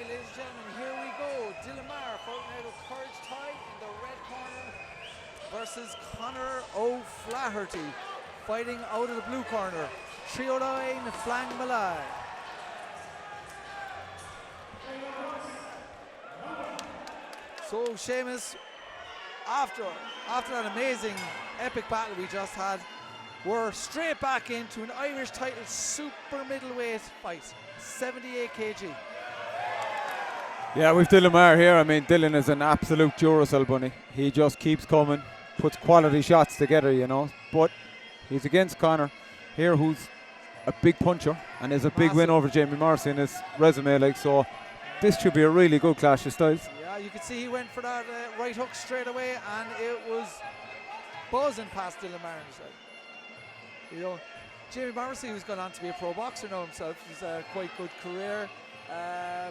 ladies and gentlemen, here we go. Meagher fighting out of Courage Tie in the red corner versus Conor O'Flaherty fighting out of the blue corner. 309 Phuang Malai. So Seamus, after that amazing epic battle we just had, we're straight back into an Irish title super middleweight fight, 78 kg. Yeah, we've Dylan Meagher here. I mean, Dylan is an absolute Duracell bunny. He just keeps coming, puts quality shots together, you know. But he's against Conor here, who's a big puncher and is a big win over Jamie Morrissey in his resume. Like, so this should be a really good clash of styles. Yeah, you could see he went for that right hook straight away, and it was buzzing past Dylan Meagher. You know, Jamie Morrissey, who's gone on to be a pro boxer now himself, he's a quite good career.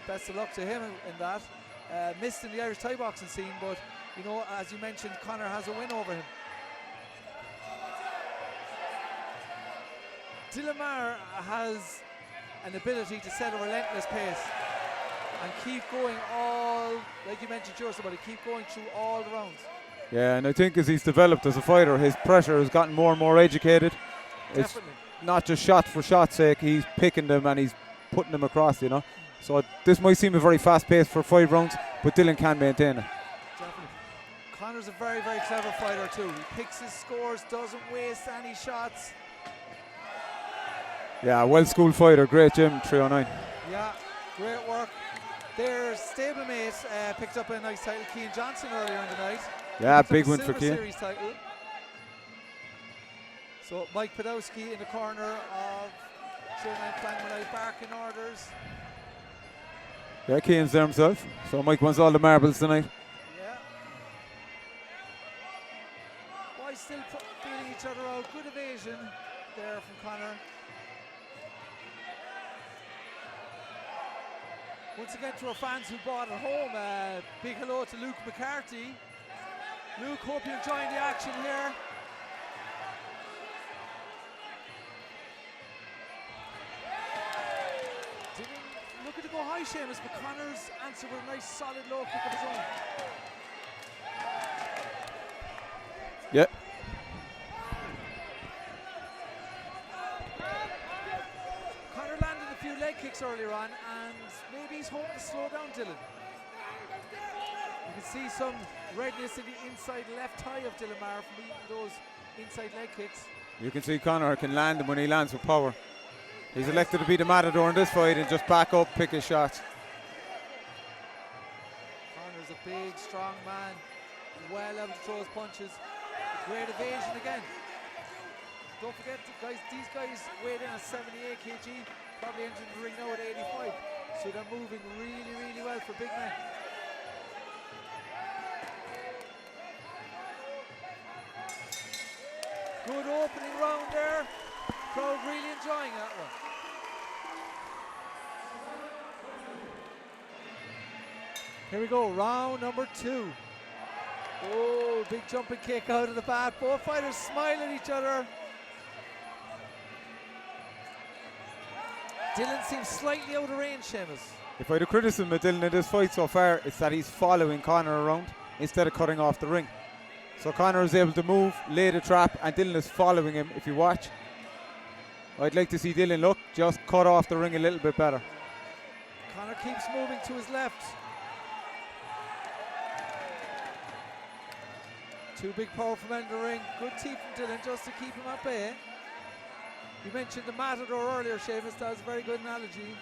Best of luck to him in that. Missed in the Irish Thai boxing scene, but you know, as you mentioned, Conor has a win over him. Dylan Meagher has an ability to set a relentless pace and keep going all, like you mentioned, but keep going through all the rounds. Yeah, and I think as he's developed as a fighter, his pressure has gotten more and more educated. Definitely. It's not just shot for shot's sake, he's picking them and he's putting them across, you know. So this might seem a very fast pace for 5 rounds, but Dylan can maintain it. Definitely. Conor's a very, very clever fighter too. He picks his scores, doesn't waste any shots. Yeah, well-schooled fighter, great gym, 309. Yeah, great work. Their stablemate picked up a nice title, Cian Johnson, earlier in the night. Yeah, big win for Cian. Series title. So Mike Podolsky in the corner of 309 Phuang Malai barking orders. Yeah, Cian's there himself. So Mike wants all the marbles tonight. Yeah. Boys still feeling each other out. Good evasion there from Conor. Once again, to our fans who bought at home, big hello to Luke McCarthy. Luke, hope you're enjoying the action here. Looking to go high, Seamus, but Conor's answer with a nice solid low kick of his own. Yep. Conor landed a few leg kicks earlier on, and maybe he's hoping to slow down Dylan. You can see some redness in the inside left thigh of Dylan Meagher from eating those inside leg kicks. You can see Conor can land him when he lands with power. He's elected to be the matador in this fight and just back up, pick his shots. Conor's a big, strong man, well able to throw his punches. Great evasion again. Don't forget, guys, these guys weighed in at 78 kg, probably entering the ring now at 85. So they're moving really, really well for big men. Good opening round there. Crowd really enjoying that one. Here we go, round number 2. Oh, big jumping kick out of the bat. Both fighters smile at each other. Dylan seems slightly out of range, Seamus. If I had a criticism of Dylan in this fight so far, it's that he's following Conor around instead of cutting off the ring. So Conor is able to move, lay the trap, and Dylan is following him, if you watch. I'd like to see Dylan, look, just cut off the ring a little bit better. Conor keeps moving to his left. 2 big powerful men in the ring. Good teeth from Dylan just to keep him at bay. You mentioned the matador earlier, Seamus. That was a very good analogy.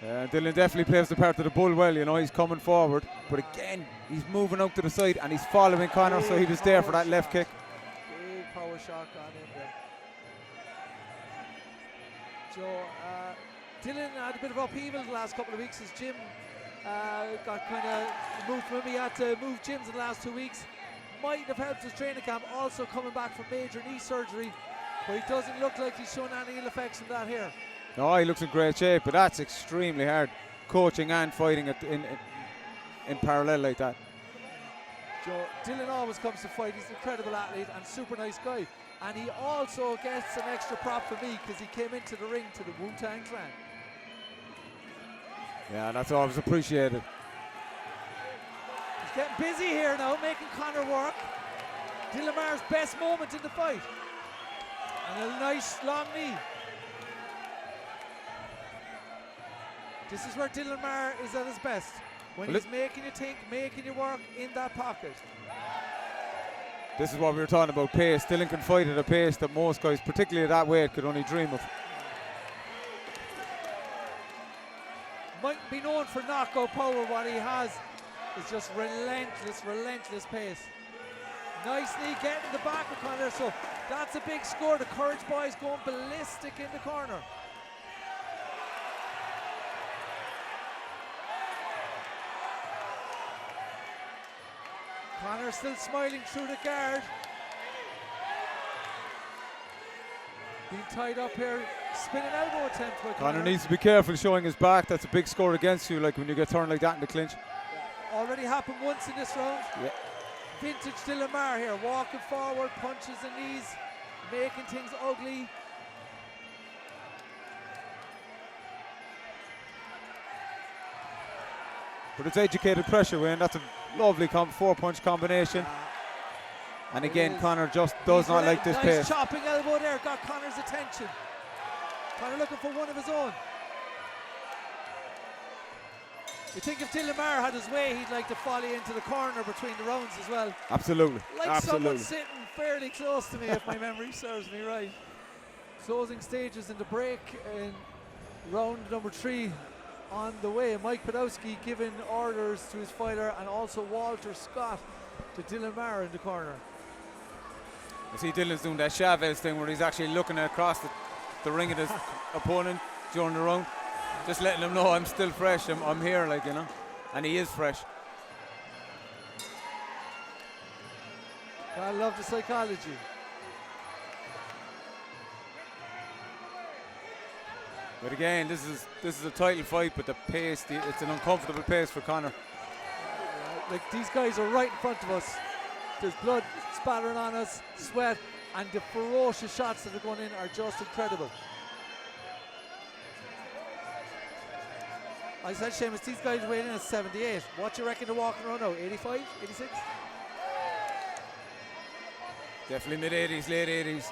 Dylan definitely plays the part of the bull well, you know, he's coming forward. But again, he's moving out to the side and he's following Conor, so he was there for that left kick. Big power shot gone in there. Joe, Dylan had a bit of upheaval the last couple of weeks. His gym got kind of moved from him. He had to move gyms in the last 2 weeks. Might have helped his training camp, also coming back from major knee surgery. But he doesn't look like he's shown any ill effects from that here. No, he looks in great shape, but that's extremely hard, coaching and fighting in parallel like that. Joe, Dylan always comes to fight. He's an incredible athlete and super nice guy. And he also gets an extra prop for me because he came into the ring to the Wu-Tang Clan. Yeah, that's always appreciated. He's getting busy here now, making Conor work. Dylan Maher's best moment in the fight. And a nice long knee. This is where Dylan Maher is at his best. When he's making you think, making you work in that pocket. This is what we were talking about, pace. Dylan can fight at a pace that most guys, particularly at that weight, could only dream of. Mightn't be known for knockout power. What he has is just relentless pace. Nice knee getting the back of Conor, so that's a big score. The Courage boys going ballistic in the corner. Conor still smiling through the guard. Being tied up here, spinning elbow attempt by Conor needs to be careful showing his back. That's a big score against you, like when you get turned like that in the clinch. Yeah. Already happened once in this round. Yeah. Vintage Dylan Maher here, walking forward, punches and knees, making things ugly. But it's educated pressure, Wayne. That's a lovely 4-punch combination. And again, Conor just does not like this nice pace. Chopping elbow there, got Conor's attention. Conor looking for one of his own. You think if Dylan Maher had his way, he'd like to volley into the corner between the rounds as well. Absolutely. Like someone sitting fairly close to me, if my memory serves me right. Closing stages in the break in round number 3 on the way. Mike Podolski giving orders to his fighter, and also Walter Scott to Dylan Maher in the corner. You see Dylan's doing that Chavez thing where he's actually looking across the ring at his opponent during the round. Just letting him know I'm still fresh, I'm here, like, you know. And he is fresh. I love the psychology. But again, this is a title fight, but the pace, it's an uncomfortable pace for Conor. Like, these guys are right in front of us. There's blood spattering on us, sweat, and the ferocious shots that are going in are just incredible. I said, Seamus, these guys weighed in at 78. What do you reckon they're walking around now? 85, 86? Definitely mid-80s, late 80s.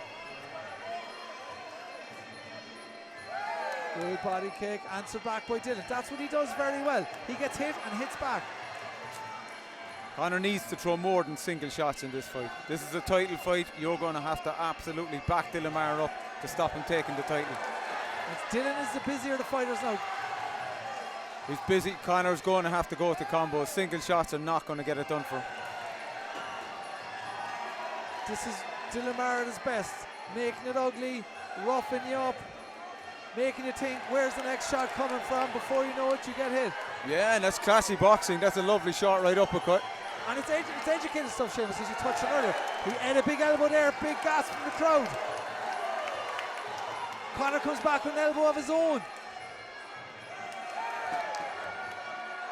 Good body kick, answered back by Dylan. That's what he does very well. He gets hit and hits back. Conor needs to throw more than single shots in this fight. This is a title fight. You're going to have to absolutely back Dylan Maher up to stop him taking the title. Dylan is the busier of the fighters now. He's busy. Conor's going to have to go with the combos. Single shots are not going to get it done for him. This is Dylan Maher at his best. Making it ugly, roughing you up, making you think, where's the next shot coming from? Before you know it, you get hit. Yeah, and that's classy boxing. That's a lovely shot right uppercut. And it's educated stuff, Seamus, as you touched on earlier. He had a big elbow there, big gasp from the crowd. Conor comes back with an elbow of his own.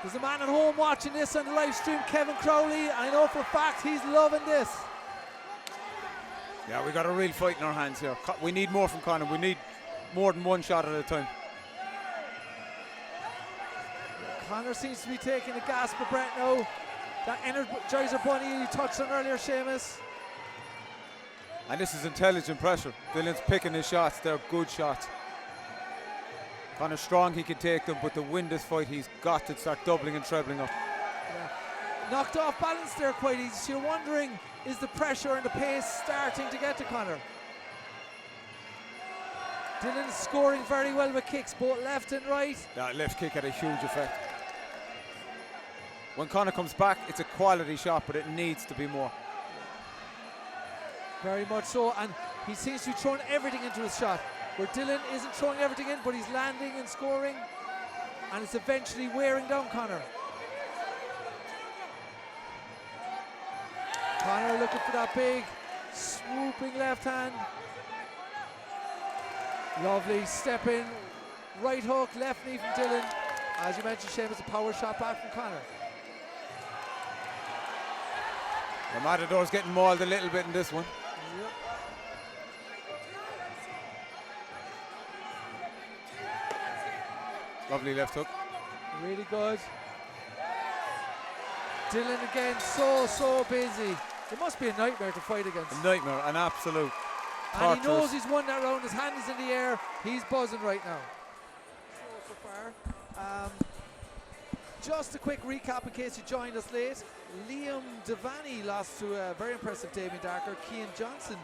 There's a man at home watching this on the live stream, Kevin Crowley. I know for a fact he's loving this. Yeah, we got a real fight in our hands here. We need more from Conor. We need more than one shot at a time. Conor seems to be taking a gasp of breath now. That Energizer Bunny you touched on earlier, Seamus. And this is intelligent pressure. Dylan's picking his shots. They're good shots. Conor's strong, he can take them, but to win this fight, he's got to start doubling and trebling up. Yeah. Knocked off balance there quite easy. So you're wondering, is the pressure and the pace starting to get to Conor? Dylan's scoring very well with kicks, both left and right. That left kick had a huge effect. When Conor comes back, it's a quality shot, but it needs to be more. Very much so, and he seems to be throwing everything into his shot. Where Dylan isn't throwing everything in, but he's landing and scoring, and it's eventually wearing down Conor. Conor looking for that big, swooping left hand. Lovely step in, right hook, left knee from Dylan. As you mentioned, Seamus, a power shot back from Conor. The Matador's getting mauled a little bit in this one. Yep. Lovely left hook. Really good. Dylan again, so busy. It must be a nightmare to fight against. A nightmare, an absolute And he knows torturous. he's won that round. His hand is in the air. He's buzzing right now. So far. Just a quick recap in case you joined us late. Liam Devaney lost to a very impressive Damien Darker. Cian Johnson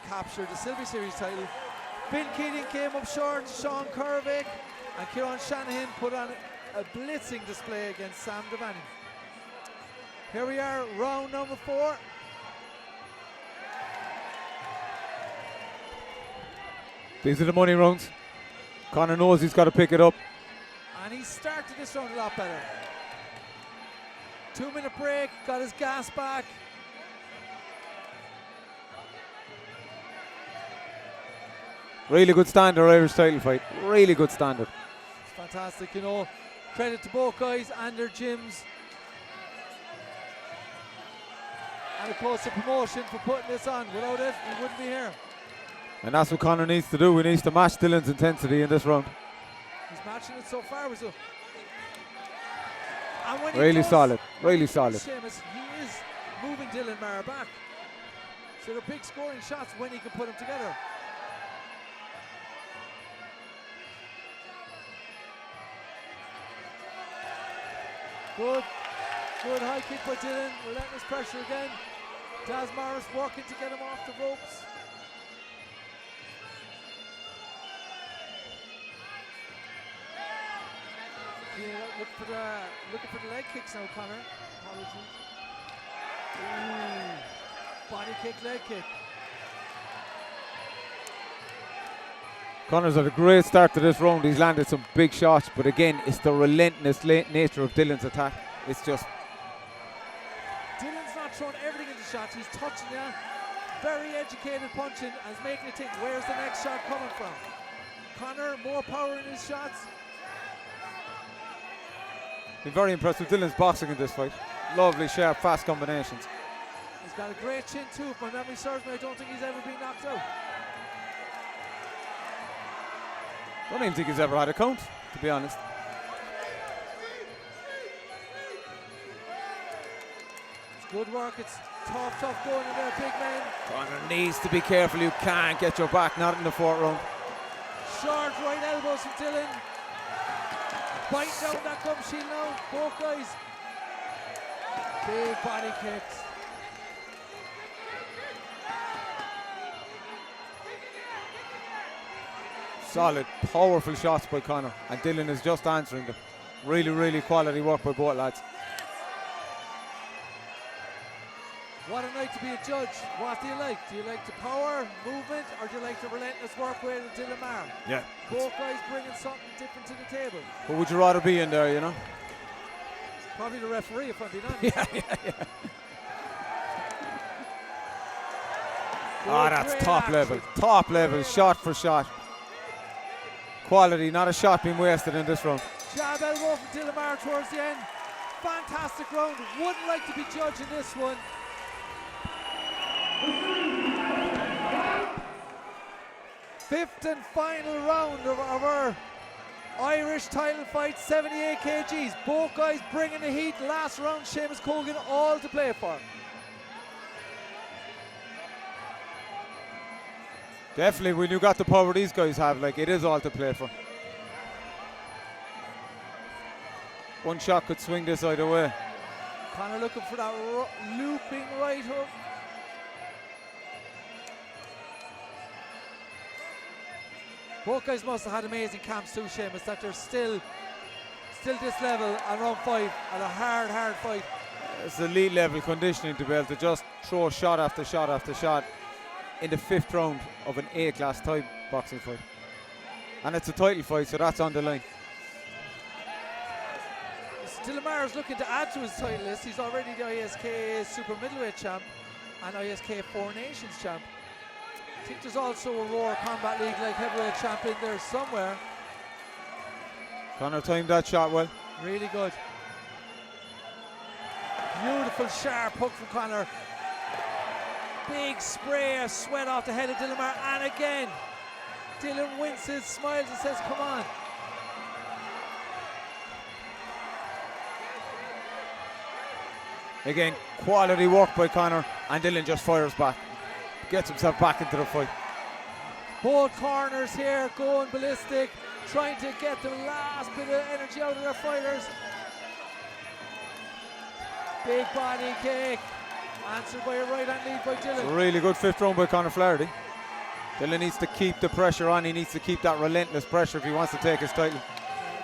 captured the Silver Series title. Finn Keating came up short. Sean Kervick and Kieran Shanahan put on a blitzing display against Sam Devaney. Here we are, round number 4. These are the money rounds. Conor knows he's got to pick it up. And he started this round a lot better. 2-minute break, got his gas back. Really good standard Irish title fight. Really good standard. It's fantastic, you know. Credit to both guys and their gyms. And of course the promotion for putting this on. Without it, we wouldn't be here. And that's what Conor needs to do. He needs to match Dylan's intensity in this round. He's matching it so far. So. And when Really he does, solid. Really solid. Seamus, he is moving Dylan Meagher back. So they're big scoring shots when he can put them together. Good high kick by Dylan. Relentless pressure again. Daz Morris working to get him off the ropes. Yeah, looking for the leg kicks now, Conor. Apologies. Ooh, body kick, leg kick. Conor's had a great start to this round. He's landed some big shots, but again, it's the relentless nature of Dylan's attack. It's just... Dylan's not throwing everything into shots. He's touching you. Very educated punching and is making you think, where's the next shot coming from? Conor, more power in his shots. Been very impressed with Dylan's boxing in this fight. Lovely, sharp, fast combinations. He's got a great chin too. If my memory serves me, I don't think he's ever been knocked out. Don't even think he's ever had a count, to be honest. It's good work. It's tough going in there, big man. Conor needs to be careful. You can't get your back, not in the 4th round. Short right elbows from Dylan. Bite down that gum shield now, both guys. Big body kicks. Solid, powerful shots by Conor, and Dylan is just answering them. Really quality work by both lads. What a night to be a judge. What do you like? Do you like the power, movement, or do you like the relentless work with Dylan Meagher? Yeah. Both guys bringing something different to the table. Who would you rather be in there, you know? Probably the referee, if I'm being honest. Yeah. Oh, that's top level. Top level, shot for shot. Quality, not a shot being wasted in this round. Jab elbow from Dylan Meagher towards the end. Fantastic round. Wouldn't like to be judging this one. Fifth and final round of our Irish title fight, 78 kgs. Both guys bringing the heat. Last round, Seamus Colgan, all to play for. Definitely, when you got the power these guys have, like, it is all to play for. One shot could swing this either way. Conor looking for that looping right hook. Both guys must have had amazing camps too, Seamus, that they're still this level at round 5 at a hard fight. It's elite level conditioning to be able to just throw shot after shot after shot in the 5th round of an A-class Thai boxing fight. And it's a title fight, so that's on the line. Dylan Meagher's looking to add to his title list. He's already the ISKA Super Middleweight champ and ISKA 4 Nations champ. I think there's also a Roar Combat League like heavyweight champ in there somewhere. Conor timed that shot well. Really good. Beautiful sharp hook from Conor. Big spray of sweat off the head of Dylan Meagher, and again Dylan winces, smiles and says come on. Again, quality work by Conor, and Dylan just fires back. Gets himself back into the fight. Both corners here going ballistic, trying to get the last bit of energy out of their fighters. Big body kick, answered by a right hand lead by Dylan. Really good fifth round by Conor Flaherty. Dylan needs to keep the pressure on. He needs to keep that relentless pressure if he wants to take his title.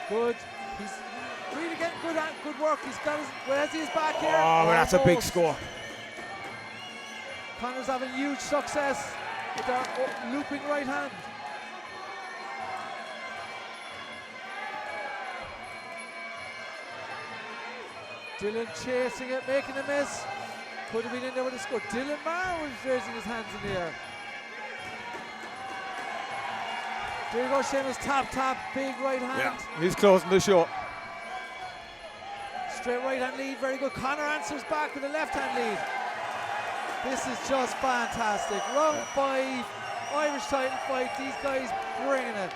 Good. He's really getting good work. He's got his, where's his back here? Oh, but that's a big score. Conor's having huge success with that looping right hand. Dylan chasing it, making a miss. Could have been in there with a score. Dylan Meagher was raising his hands in the air. There you go, Seamus, tap, big right hand. Yeah, he's closing the show. Straight right hand lead, very good. Conor answers back with a left hand lead. This is just fantastic. Round 5, Irish title fight. These guys bringing it.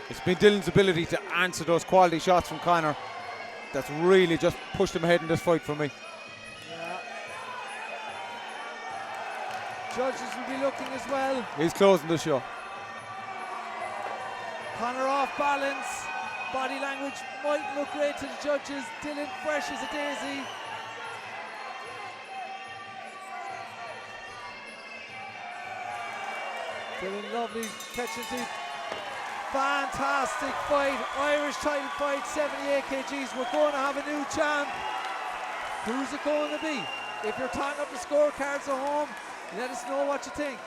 It's been Dylan's ability to answer those quality shots from Conor that's really just pushed him ahead in this fight for me. Yeah. Judges will be looking as well. He's closing the show. Conor off balance. Body language mightn't look great to the judges. Dylan fresh as a daisy. Dylan lovely catching teeth. Fantastic fight. Irish title fight, 78 kgs. We're going to have a new champ. Who's it going to be? If you're tying up the scorecards at home, let us know what you think.